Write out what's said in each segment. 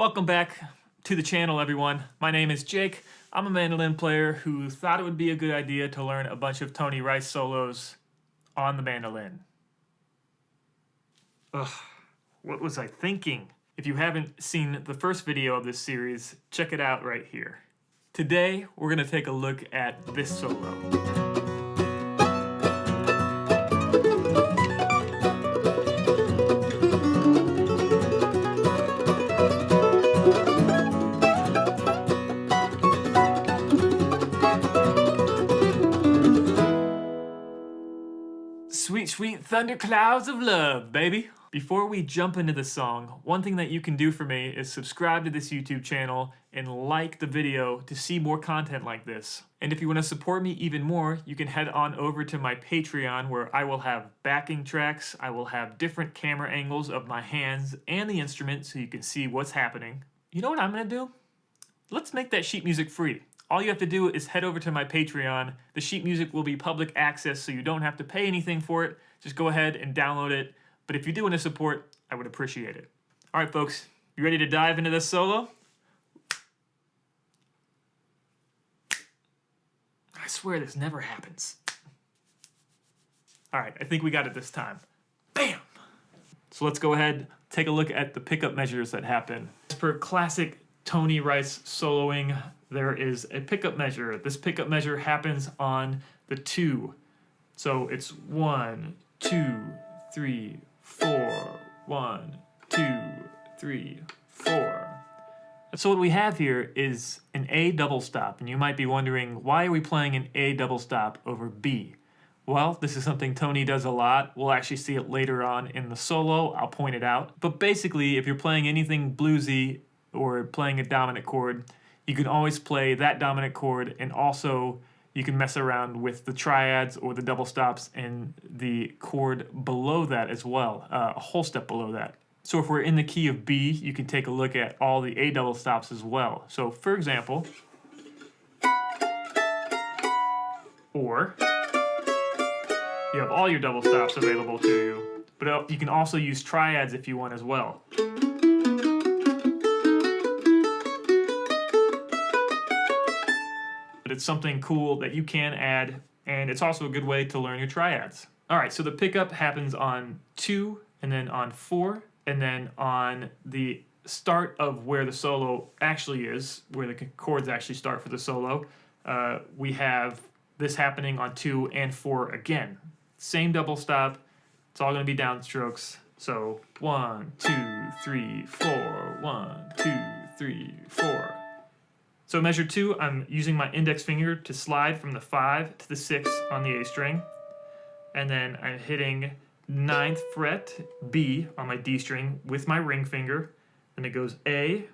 Welcome back to the channel, everyone. My name is Jake. I'm a mandolin player who thought it would be a good idea to learn a bunch of Tony Rice solos on the mandolin. Ugh, what was I thinking? If you haven't seen the first video of this series, check it out right here. Today, we're gonna take a look at this solo. Sweet, sweet thunderclouds of love, baby. Before we jump into the song, one thing that you can do for me is subscribe to this YouTube channel and like the video to see more content like this. And if you want to support me even more, you can head on over to my Patreon where I will have backing tracks, I will have different camera angles of my hands and the instrument so you can see what's happening. You know what I'm gonna do? Let's make that sheet music free. All you have to do is head over to my Patreon. The sheet music will be public access, so you don't have to pay anything for it. Just go ahead and download it. But if you do want to support, I would appreciate it. All right, folks, you ready to dive into this solo? I swear this never happens. All right, I think we got it this time. Bam! So let's go ahead, take a look at the pickup measures that happen. As per classic Tony Rice soloing, there is a pickup measure. This pickup measure happens on the 2. So it's 1, 2, 3, 4, 1, 2, 3, 4. So what we have here is an A double stop, and you might be wondering, why are we playing an A double stop over B? Well, this is something Tony does a lot. We'll actually see it later on in the solo. I'll point it out. But basically, if you're playing anything bluesy or playing a dominant chord, you can always play that dominant chord, and also you can mess around with the triads or the double stops and the chord below that as well, a whole step below that. So if we're in the key of B, you can take a look at all the A double stops as well. So for example, or you have all your double stops available to you, but you can also use triads if you want as well. But it's something cool that you can add, and it's also a good way to learn your triads. All right, so the pickup happens on 2, and then on 4, and then on the start of where the solo actually is, where the chords actually start for the solo, we have this happening on 2 and 4 again. Same double stop, it's all gonna be downstrokes. So 1, 2, 3, 4, 1, 2, 3, 4. So measure 2, I'm using my index finger to slide from the 5 to the 6 on the A string. And then I'm hitting 9th fret B on my D string with my ring finger. Then it goes A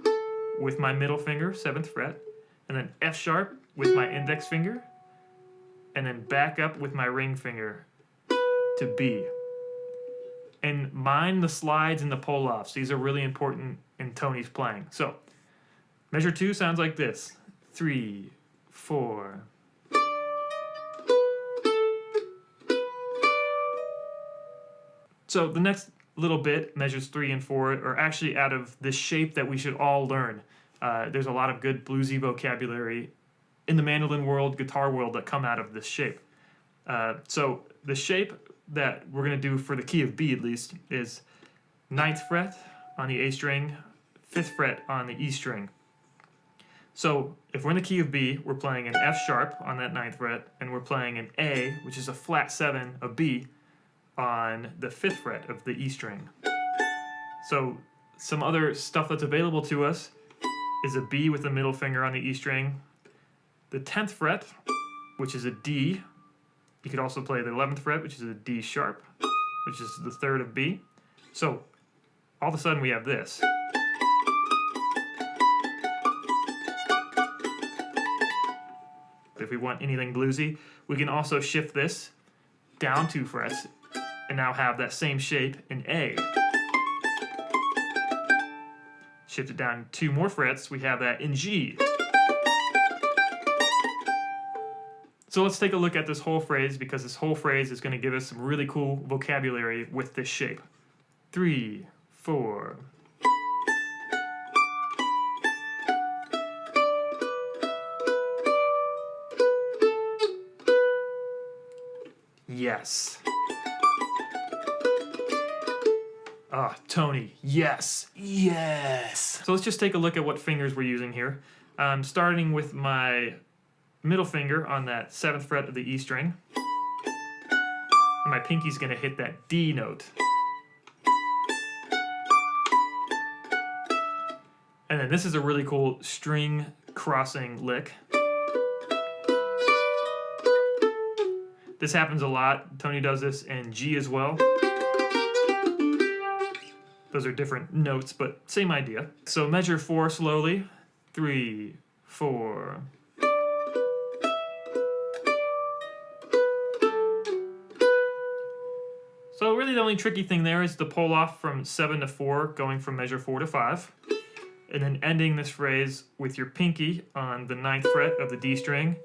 with my middle finger, 7th fret. And then F sharp with my index finger. And then back up with my ring finger to B. And mind the slides and the pull-offs. These are really important in Tony's playing. So measure 2 sounds like this. 3, 4. So the next little bit, measures 3 and 4, are actually out of this shape that we should all learn. There's a lot of good bluesy vocabulary in the mandolin world, guitar world, that come out of this shape. So the shape that we're going to do for the key of B at least is 9th fret on the A string, 5th fret on the E string. So if we're in the key of B, we're playing an F sharp on that 9th fret, and we're playing an A, which is a flat 7 of B, on the 5th fret of the E string. So some other stuff that's available to us is a B with the middle finger on the E string, the 10th fret, which is a D. You could also play the 11th fret, which is a D sharp, which is the 3rd of B. So all of a sudden we have this. If we want anything bluesy, we can also shift this down 2 frets and now have that same shape in A. Shift it down 2 more frets, we have that in G. So let's take a look at this whole phrase, because this whole phrase is going to give us some really cool vocabulary with this shape. 3, 4. yes. Ah, Tony, yes, yes. So let's just take a look at what fingers we're using here. I'm starting with my middle finger on that 7th fret of the E string. And my pinky's gonna hit that D note. And then this is a really cool string crossing lick. This happens a lot. Tony does this in G as well. Those are different notes, but same idea. So measure 4 slowly. 3, 4. So really the only tricky thing there is the pull off from 7 to 4, going from measure 4 to 5. And then ending this phrase with your pinky on the 9th fret of the D string,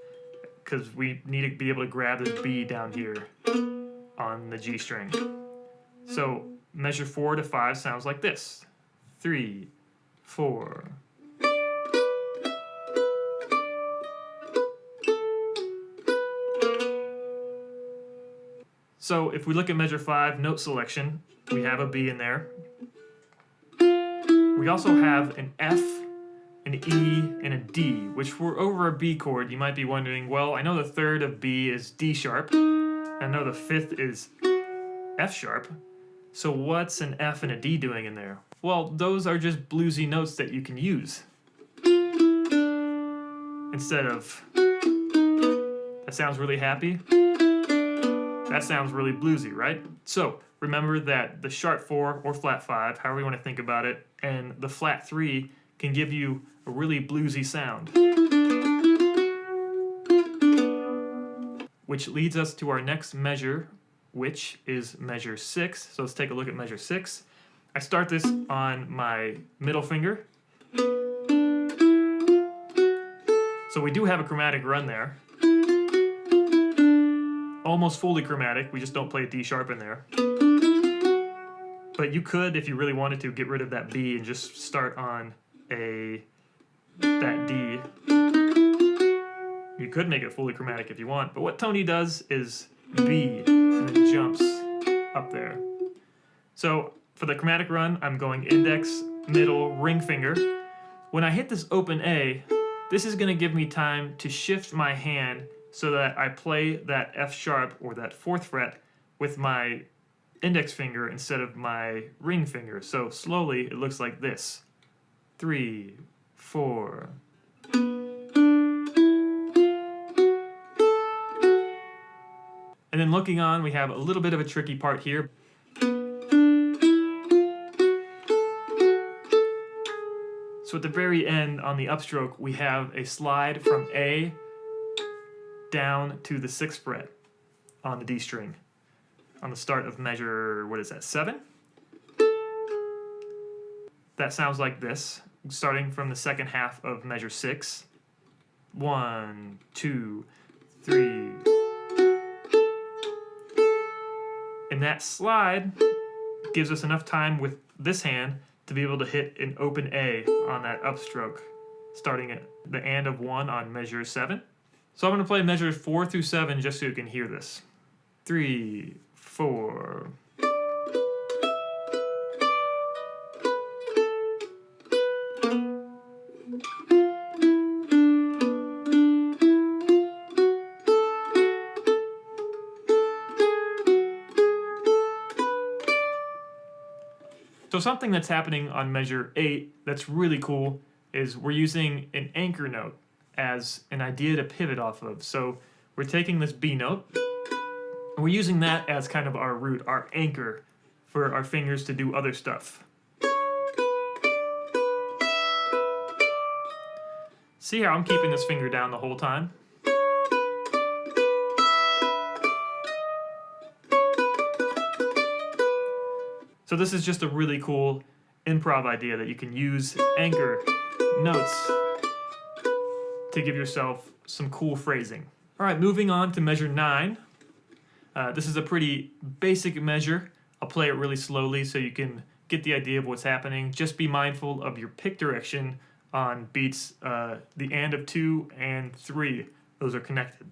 because we need to be able to grab this B down here on the G string. So measure 4 to 5 sounds like this. 3, 4. So if we look at measure 5, note selection, we have a B in there. We also have an F, an E, and a D, which were over a B chord. You might be wondering, well, I know the 3rd of B is D sharp. I know the 5th is F sharp. So what's an F and a D doing in there? Well, those are just bluesy notes that you can use. Instead of, that sounds really happy. That sounds really bluesy, right? So remember that the sharp 4 or flat 5, however you want to think about it, and the flat 3 can give you a really bluesy sound. Which leads us to our next measure, which is measure 6. So let's take a look at measure 6. I start this on my middle finger. So we do have a chromatic run there. Almost fully chromatic, we just don't play a D sharp in there. But you could, if you really wanted to, get rid of that B and just start on that D. You could make it fully chromatic if you want, but what Tony does is B and then jumps up there. So for the chromatic run, I'm going index, middle, ring finger. When I hit this open A, this is going to give me time to shift my hand so that I play that F sharp or that 4th fret with my index finger instead of my ring finger. So slowly it looks like this. 3, 4. And then looking on, we have a little bit of a tricky part here. So at the very end on the upstroke, we have a slide from A down to the 6th fret on the D string on the start of measure, what is that, 7? That sounds like this, starting from the 2nd half of measure 6. 1, 2, 3. And that slide gives us enough time with this hand to be able to hit an open A on that upstroke, starting at the and of 1 on measure 7. So I'm going to play measures 4 through 7 just so you can hear this. 3, 4. So something that's happening on measure 8 that's really cool is we're using an anchor note as an idea to pivot off of. So we're taking this B note, and we're using that as kind of our root, our anchor for our fingers to do other stuff. See how I'm keeping this finger down the whole time? So this is just a really cool improv idea that you can use anchor notes to give yourself some cool phrasing. All right, moving on to measure 9. This is a pretty basic measure. I'll play it really slowly so you can get the idea of what's happening. Just be mindful of your pick direction on beats, the and of 2 and 3. Those are connected.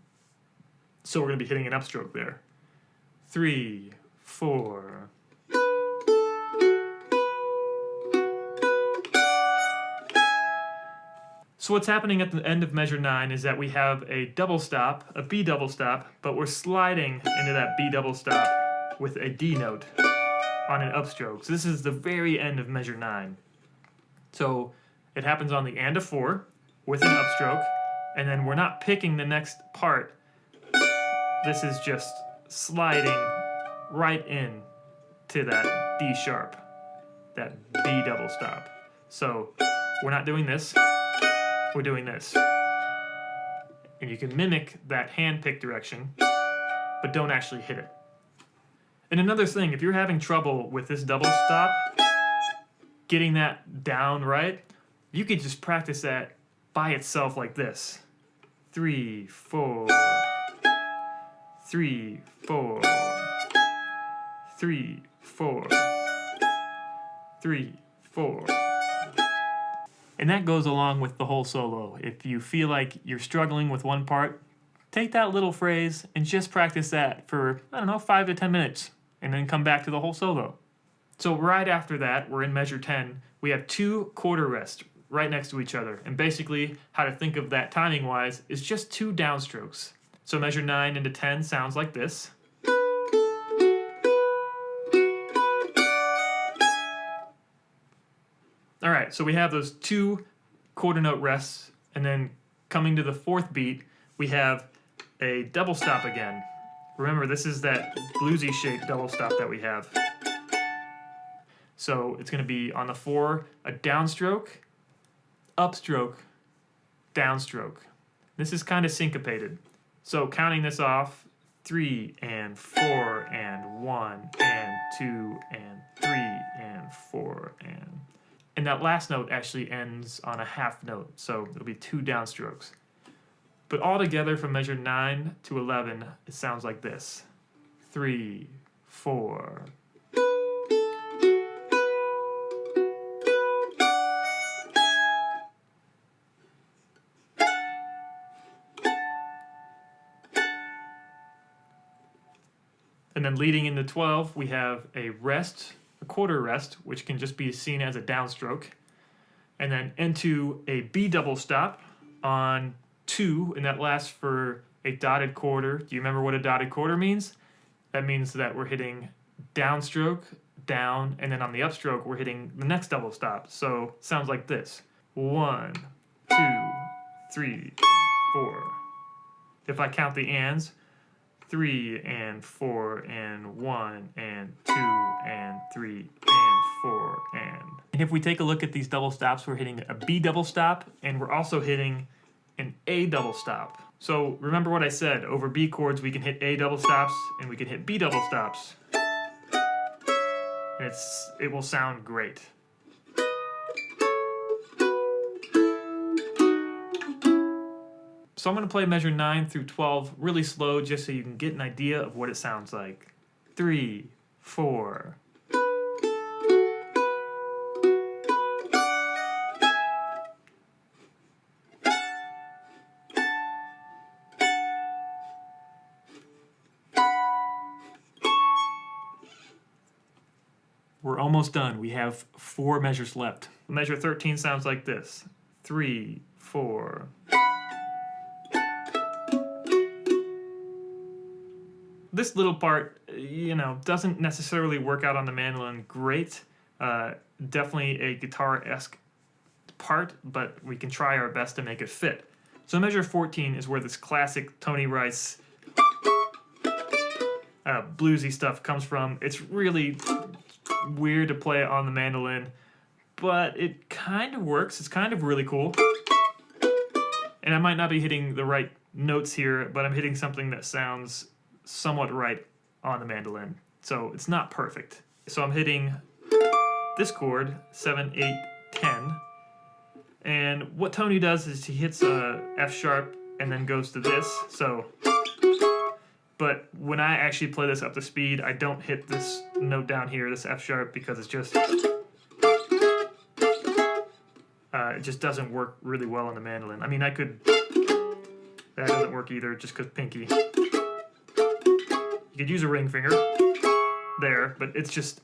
So we're going to be hitting an upstroke there. 3, 4. So what's happening at the end of measure 9 is that we have a double stop, a B double stop, but we're sliding into that B double stop with a D note on an upstroke. So this is the very end of measure 9. So it happens on the and of 4 with an upstroke, and then we're not picking the next part. This is just sliding right in to that D sharp, that B double stop. So we're not doing this, we're doing this. And you can mimic that hand pick direction, but don't actually hit it. And another thing, if you're having trouble with this double stop, getting that down right, you could just practice that by itself like this. 3, 4, 3, 4, 3, 4, 3, 4. And that goes along with the whole solo. If you feel like you're struggling with one part, take that little phrase and just practice that for, 5 to 10 minutes, and then come back to the whole solo. So right after that, we're in measure 10. We have 2 quarter rests right next to each other. And basically, how to think of that timing-wise is just 2 downstrokes. So measure 9 into 10 sounds like this. All right, so we have those 2 quarter note rests, and then coming to the 4th beat, we have a double stop again. Remember, this is that bluesy shaped double stop that we have. So it's going to be on the 4, a downstroke, upstroke, downstroke. This is kind of syncopated. So counting this off, 3 and 4 and 1 and 2 and 3 and 4 and that last note actually ends on a half note, so it'll be 2 downstrokes. But all together from measure 9 to 11, it sounds like this. 3, 4. And then leading into 12, we have a rest, a quarter rest, which can just be seen as a downstroke. And then into a B double stop on 2, and that lasts for a dotted quarter. Do you remember what a dotted quarter means? That means that we're hitting downstroke, down, and then on the upstroke, we're hitting the next double stop. So it sounds like this. 1, 2, 3, 4. If I count the ands, 3 and 4 and 1 and 2 and 3 and 4 and... And if we take a look at these double stops, we're hitting a B double stop, and we're also hitting an A double stop. So remember what I said, over B chords we can hit A double stops and we can hit B double stops. And it will sound great. So I'm going to play measure 9 through 12 really slow just so you can get an idea of what it sounds like. 3, 4. We're almost done. We have 4 measures left. Measure 13 sounds like this. 3, 4. This little part, doesn't necessarily work out on the mandolin great. Definitely a guitar-esque part, but we can try our best to make it fit. So measure 14 is where this classic Tony Rice bluesy stuff comes from. It's really weird to play on the mandolin, but it kind of works. It's kind of really cool. And I might not be hitting the right notes here, but I'm hitting something that sounds somewhat right on the mandolin. So it's not perfect. So I'm hitting this chord, 7, 8, 10. And what Tony does is he hits a F sharp and then goes to this. But when I actually play this up to speed, I don't hit this note down here, this F sharp, because it's just it just doesn't work really well on the mandolin. I mean, that doesn't work either, just because pinky. You could use a ring finger there, but it's just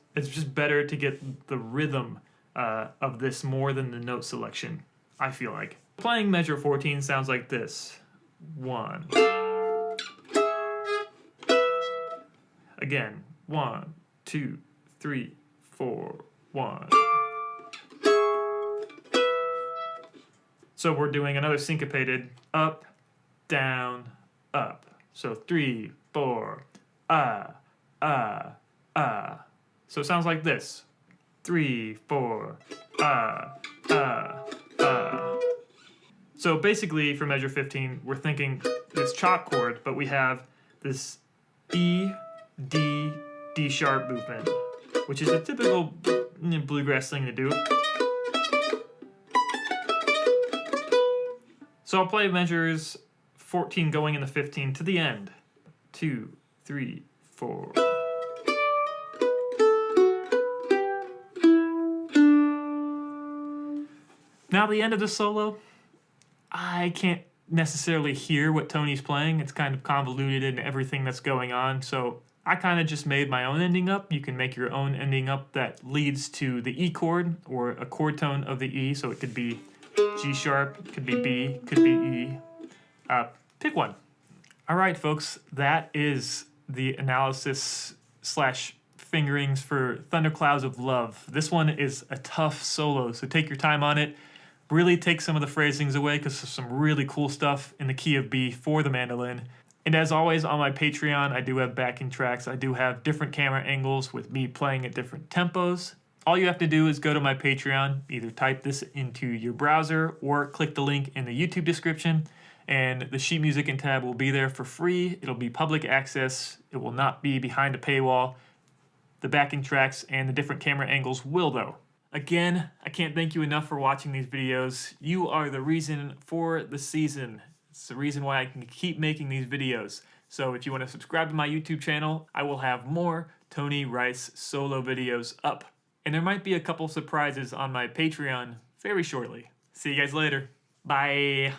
better to get the rhythm of this more than the note selection, I feel like. Playing measure 14 sounds like this. 1. Again, 1, 2, 3, 4, 1. So we're doing another syncopated up, down, up. So 3, 4, So it sounds like this. 3, 4, So basically, for measure 15, we're thinking this chop chord, but we have this E, D, D sharp movement, which is a typical bluegrass thing to do. So I'll play measures 14 going into 15 to the end. 2, 3, 4. Now the end of the solo, I can't necessarily hear what Tony's playing. It's kind of convoluted in everything that's going on, so I kind of just made my own ending up. You can make your own ending up that leads to the E chord or a chord tone of the E, so it could be G sharp, could be B, could be E. Pick one. All right, folks, that is the analysis / fingerings for Thunderclouds of Love. This one is a tough solo, so take your time on it. Really take some of the phrasings away because there's some really cool stuff in the key of B for the mandolin. And as always, on my Patreon, I do have backing tracks. I do have different camera angles with me playing at different tempos. All you have to do is go to my Patreon, either type this into your browser or click the link in the YouTube description, and the sheet music and tab will be there for free. It'll be public access. It will not be behind a paywall. The backing tracks and the different camera angles will, though. Again, I can't thank you enough for watching these videos. You are the reason for the season. It's the reason why I can keep making these videos. So if you want to subscribe to my YouTube channel, I will have more Tony Rice solo videos up. And there might be a couple surprises on my Patreon very shortly. See you guys later. Bye.